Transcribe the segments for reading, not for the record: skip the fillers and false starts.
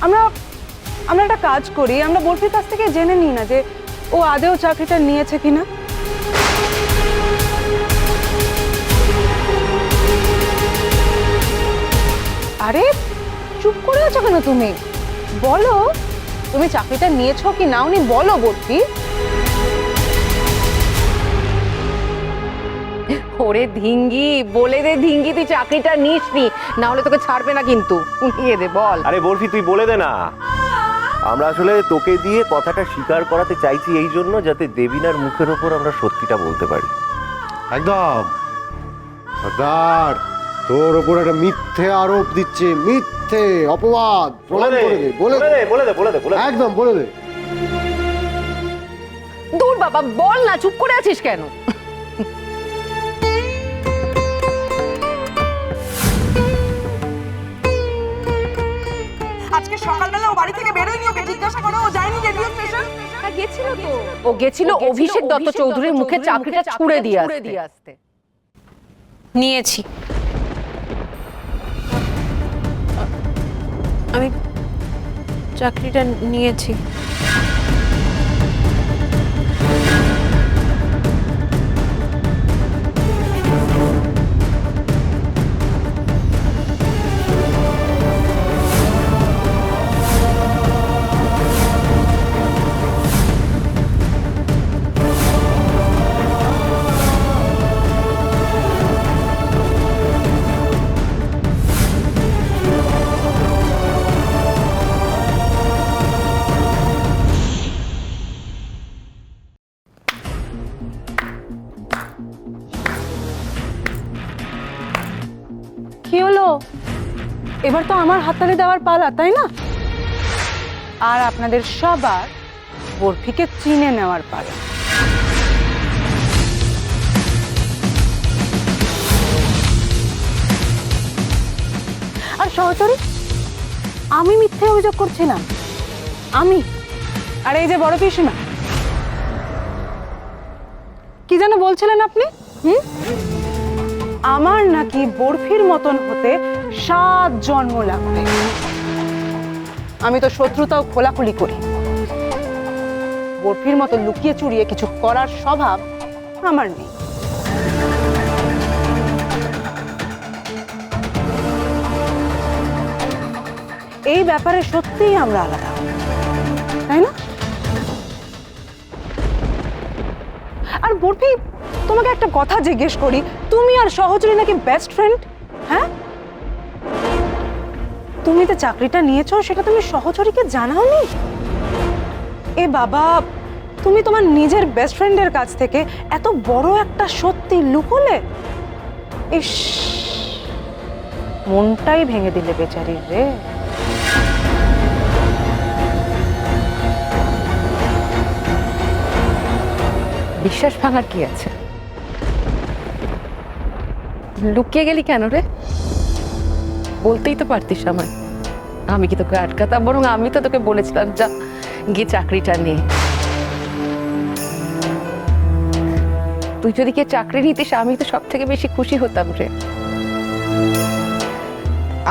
আমরা আমরা একটা কাজ করি, আমরা বরফির কাছ থেকে জেনে নিই না যে ও আদেও চাকরিটা নিয়েছে কিনা। আরে চুপ করে আছো কেন তুমি? বলো তুমি চাকরিটা নিয়েছো কি নাওনি, বলো বরফি। ওরে ধিঙ্গি, বলে দে ধিঙ্গি তুই চাকরিটা নিসনি, না হলে তোকে ছাড়বে না কিন্তু। নিয়ে দে বল। আরে বরফি তুই বলে দে না। আমরা আসলে তোকে দিয়ে কথাটা স্বীকার করাতে চাইছি এই জন্য যাতে দেবিনার মুখের ওপর আমরা সত্যিটা বলতে পারি। একদম সর্দার, তোর ওপর একটা মিথ্যে আরোপ দিচ্ছে, মিথ্যে অপবাদ প্রমাণ করে দে, বলে দে। একদম বলে দে। দূর বাবা, বল না, চুপ করে আছিস কেন? আজকে সকালবেলা ও বাড়ি থেকে বেরোয়নি, ওকে জিজ্ঞাসা করো, ও যায়নি রেডিও স্টেশন? গেছিল তো, ও গেছিল অভিষেক দত্ত চৌধুরীর মুখে চাকরিটা ছুঁড়ে দিয়ে আসতে। নিয়েছি। আমি চাকরিটা নিয়েছি। কি হলো? এবার তো আমার হাততালি দেওয়ার পালা, তাই না? আর আপনাদের সবার বরফিকে চিনে নেওয়ার পালা। আর সহচরী, আমি মিথ্যে অভিযোগ করছিলাম, আমি। আর এই যে বড় পিসিমা, কি যেন বলছিলেন আপনি? আমার নাকি বরফির মতন হতে 7 জন্ম লাগবে। আমি তো শত্রুতাও খোলাখুলি করি। বরফির মতো লুকিয়ে চুরিয়ে কিছু করার স্বভাব আমার নেই। এই ব্যাপারে সত্যিই আমরা আলাদা, তাই না? আর বরফি, তোমাকে একটা কথা জিজ্ঞেস করি, তুমি আর সহচরী নাকি বেস্ট ফ্রেন্ড? হ্যাঁ, তুমি তো চাকরিটা নিয়েছো, সেটা তুমি সহচরীকে জানাওনি? এ বাবা, তুমি তোমার নিজের বেস্ট ফ্রেন্ডের কাছ থেকে এত বড় একটা সত্যি লুকোলে। ইস, মনটাই ভেঙে দিলে বেচারির রে। বিশ্বাস ভাঙার কি আছে? লুকিয়ে গেলি কেন রে? বলতেই তো পারতিস আমায়। আমি কি তোকে আটকাতাম? বরং আমি তো তোকে বলেছিলাম যা গিয়ে চাকরিটা নে। তুই যদি কে চাকরি নিতিস আমি তো সব থেকে বেশি খুশি হতাম রে।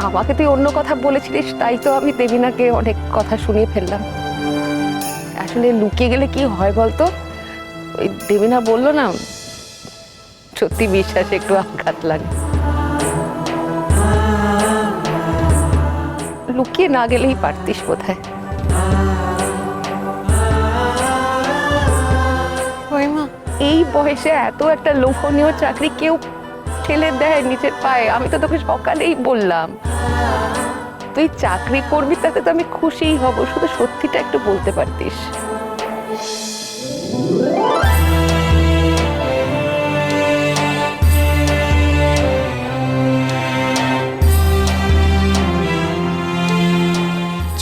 আমাকে তুই অন্য কথা বলেছিলিস, তাই তো আমি দেবিনাকে অনেক কথা শুনিয়ে ফেললাম। আসলে লুকিয়ে গেলে কি হয় বলতো? ওই দেবিনা বললো না, সত্যি বিশ্বাসে একটু আঘাত লাগে। লুকিয়ে না গেলেই পারতিস বোধহয়। এই বয়সে এত একটা লোভনীয় চাকরি কেউ ঠেলে দেয় নিজের পায়ে? আমি তো তোকে সকালেই বললাম তুই চাকরি করবি, তাতে তো আমি খুশিই হব, শুধু সত্যিটা একটু বলতে পারতিস।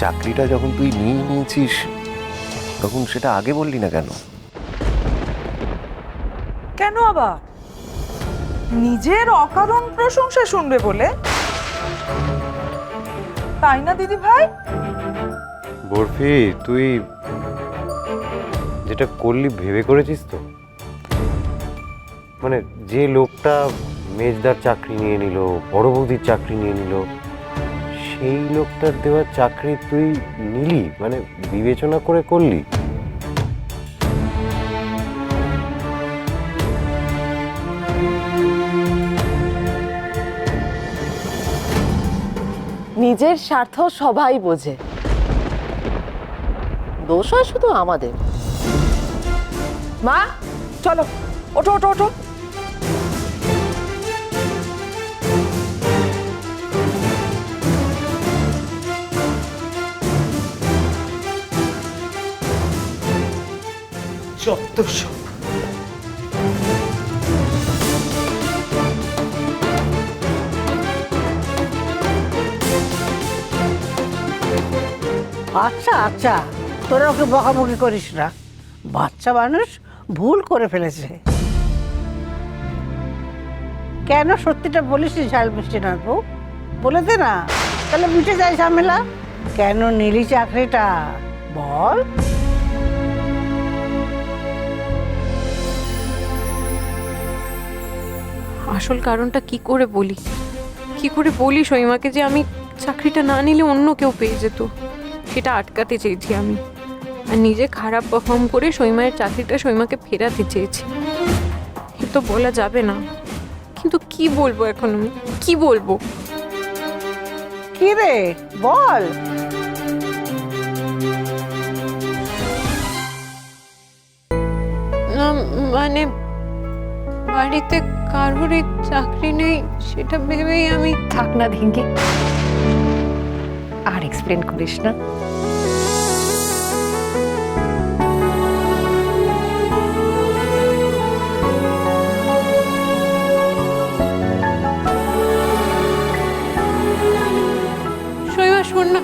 চাকরিটা যখন তুই নিয়েছিস তখন সেটা আগে বললি না কেন? কেন আবার? নিজের অকারণ প্রশংসা শুনবে বলে, তাই না দিদি ভাই? বরফি, তুই যেটা করলি ভেবে করেছিস তো? মানে যে লোকটা মেজদার চাকরি নিয়ে নিল, বড় বৌদির চাকরি নিয়ে নিল, সেই লোকটার দেওয়া চাকরি তুই নিলি, মানে বিবেচনা করে করলি? নিজের স্বার্থ সবাই বোঝে, দোষ হয় শুধু আমাদের। মা চলো, ওঠো ওঠো ওঠো। যত সব। আচ্ছা আচ্ছা, তোরা ওকে বকাবকি করিস না, বাচ্চা মানুষ ভুল করে ফেলেছে। কেন সত্যিটা বলিস ঝাল মিষ্টি নাড়বো, বলে দে না, তাহলে মিটে যায় ঝামেলা। কেন নিলি চাকরিটা বল। আসল কারণটা কি করে বলি, কি করে বলি সীমাকে যে আমি চাকরিটা না নিলে অন্য কেউ পেয়ে যেত, সেটা আটকাতে চেয়েছি আমি। আর নিজে খারাপ পারফর্ম করে সীমায়ের চাকরিটা সীমাকে ফেরাতে চেয়েছি। এ তো বলা যাবে না, কিন্তু কি বলবো এখন আমি, কি বলবো? কি রে বল। না মানে বাড়িতে কারোর চাকরি নেই সেটা ভেবেই আমি। থাক না ধিঙ্কি, আর এক্সপ্লেন করিস না। সীমা শোন না,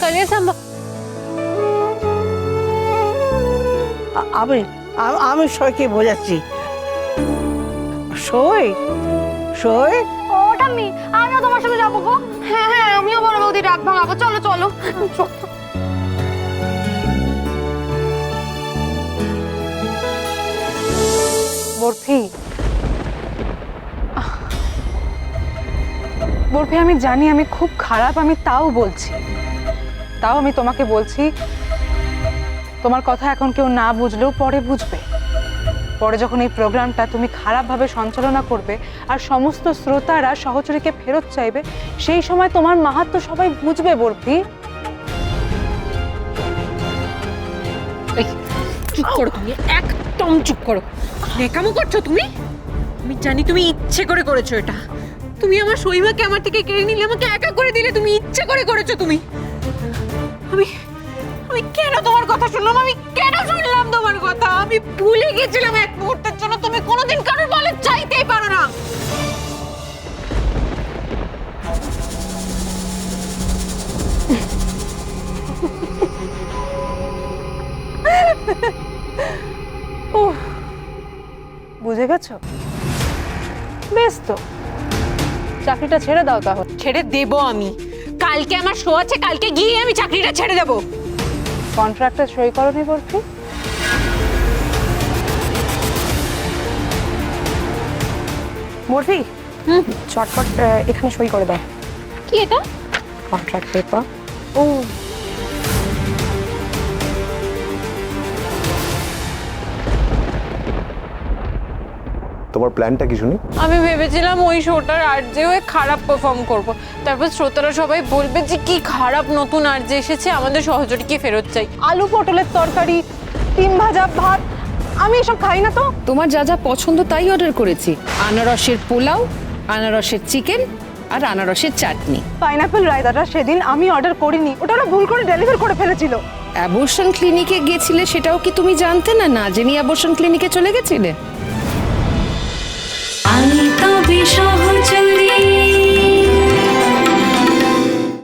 কালিয়া সাম্বা, আমি আমি সইকে বোঝাচ্ছি। সই সই ওটা আমিও তোমার সাথে যাবো গো। হ্যাঁ হ্যাঁ, আমিও বড় বৌদি রাগ ভাঙাবো। চলো চলো। বরফি, বরফি আমি জানি আমি খুব খারাপ, আমি তাও বলছি, তাও আমি তোমাকে বলছি, তোমার কথা এখন কেউ না বুঝলেও পরে বুঝবে। পরে যখন এই প্রোগ্রামটা তুমি খারাপভাবে সঞ্চালনা করবে আর সমস্ত শ্রোতারা সহচরীকে ফেরত চাইবে, সেই সময় তোমার মাহাত্ম্য সবাই বুঝবে বরফি। চুপ করো তুমি, একদম চুপ করো। নেকামো করছো তুমি? আমি জানি তুমি ইচ্ছে করে করেছো এটা। তুমি আমার সীমাকে আমার থেকে কেড়ে নিলে, আমাকে একা করে দিলে, তুমি ইচ্ছে করে করেছো। তুমি আমি আমি কেন তোমার কথা শুনলাম? আমি কেন শুনলাম তোমার কথা? আমি ভুলে গেছিলাম এক মুহূর্তের জন্য তুমি কোনোদিন কারোর বলে চাইতেই পারো না। বুঝে গেছো? বেশ, তো চাকরিটা ছেড়ে দাও তাহলে। ছেড়ে দেবো আমি, কালকে আমার শো আছে, কালকে গিয়ে আমি চাকরিটা ছেড়ে দেবো। কন্ট্রাক্টে সই করোনি বরফি? বরফি, চটপট এখানে সই করে দাও। কি এটা? Contract paper. ও তোমার প্ল্যানটা কি শুনি? আমি ভেবেছিলাম ওই শোটার আরজে হয়ে খারাপ পারফর্ম করব, তারপর শ্রোতারা সবাই বলবে যে কি খারাপ নতুন আরজে এসেছে, আমাদের সহচরীকে ফেরত চাই। আলু পটলের তরকারি, ডিম ভাজা, ভাত, আমি এসব খাই না তো। তোমার যা যা পছন্দ তাই অর্ডার করেছি। আনারসের পোলাও, আনারসের চিকেন আর আনারসের চাটনি। পাইনাপেল রায়তাটা সেদিন আমি অর্ডার করিনি, ওটা ওরা ভুল করে ডেলিভার করে ফেলেছিল। অ্যাবর্শন ক্লিনিকে গেছিলে সেটাও কি তুমি জানতে না? না জেনে অ্যাবর্শন ক্লিনিকে চলে গেছিলে? আমি তবে সহচরী।